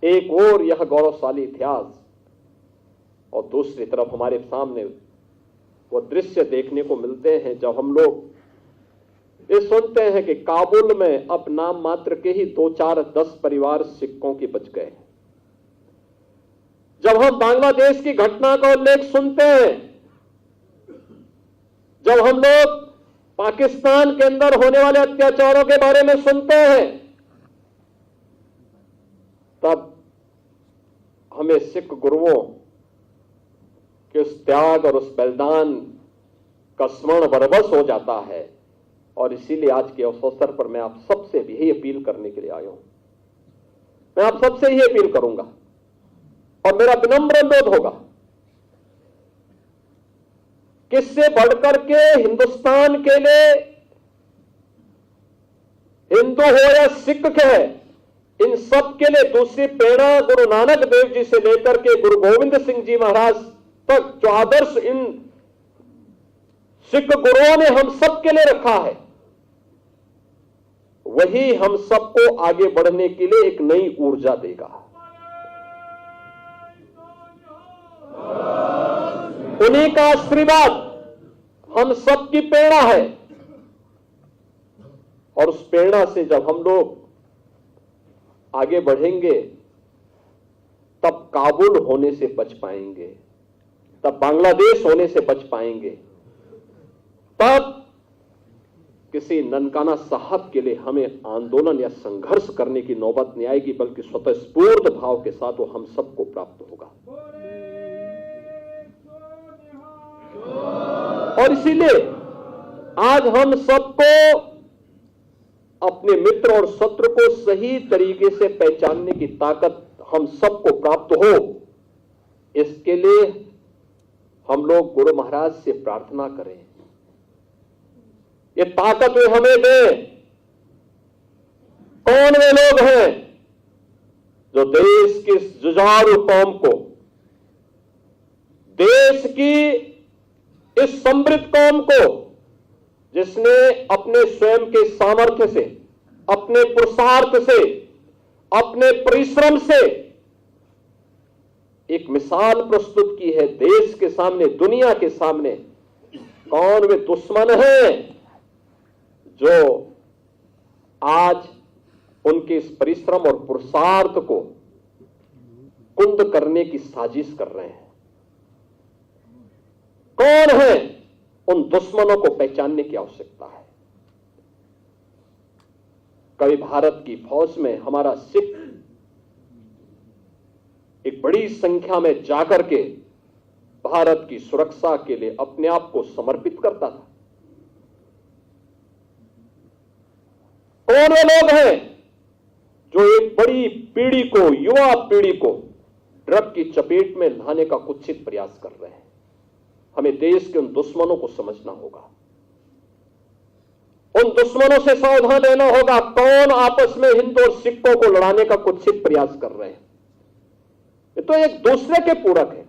एक और यह गौरवशाली इतिहास और दूसरी तरफ हमारे सामने वो दृश्य देखने को मिलते हैं जब हम लोग ये सुनते हैं कि काबुल में अब नाम मात्र के ही 2-4-10 परिवार सिखों के बच गए। जब हम बांग्लादेश की घटना का उल्लेख सुनते हैं, जब हम लोग पाकिस्तान के अंदर होने वाले अत्याचारों के बारे में सुनते हैं, तब हमें सिख गुरुओं के उस त्याग और उस बलिदान का स्मरण बरबस हो जाता है। और इसीलिए आज के अवसर पर मैं आप सबसे भी यही अपील करने के लिए आया हूं। मैं आप सबसे यही अपील करूंगा और मेरा विनम्र अनुरोध होगा, किससे बढ़कर के हिंदुस्तान के लिए, हिंदू हो या सिख है, इन सब के लिए दूसरी प्रेरणा गुरु नानक देव जी से लेकर के गुरु गोविंद सिंह जी महाराज तक जो आदर्श इन सिख गुरुओं ने हम सब के लिए रखा है, वही हम सबको आगे बढ़ने के लिए एक नई ऊर्जा देगा। उन्हीं का आशीर्वाद हम सबकी प्रेरणा है और उस प्रेरणा से जब हम लोग आगे बढ़ेंगे तब काबुल होने से बच पाएंगे, तब बांग्लादेश होने से बच पाएंगे, तब किसी ननकाना साहब के लिए हमें आंदोलन या संघर्ष करने की नौबत नहीं आएगी, बल्कि स्वतःस्फूर्त भाव के साथ वो हम सबको प्राप्त होगा। और इसीलिए आज हम सबको अपने मित्र और शत्रु को सही तरीके से पहचानने की ताकत हम सबको प्राप्त हो, इसके लिए हम लोग गुरु महाराज से प्रार्थना करें, ये ताकत वे हमें दें। कौन वे लोग हैं जो देश की जुझारू कौम को, देश की इस समृद्ध कौम को, जिसने अपने स्वयं के सामर्थ्य से, अपने पुरुषार्थ से, अपने परिश्रम से एक मिसाल प्रस्तुत की है देश के सामने, दुनिया के सामने। कौन वे दुश्मन हैं जो आज उनके इस परिश्रम और पुरुषार्थ को कुंद करने की साजिश कर रहे हैं? कौन है? उन दुश्मनों को पहचानने की आवश्यकता है। कभी भारत की फौज में हमारा सिख एक बड़ी संख्या में जाकर के भारत की सुरक्षा के लिए अपने आप को समर्पित करता था। कौन वे लोग हैं जो एक बड़ी पीढ़ी को, युवा पीढ़ी को ड्रग की चपेट में लाने का कुत्सित प्रयास कर रहे हैं? हमें देश के उन दुश्मनों को समझना होगा, उन दुश्मनों से सावधान रहना होगा। कौन आपस में हिंदू और सिखों को लड़ाने का कुत्सित प्रयास कर रहे हैं? ये तो एक दूसरे के पूरक है।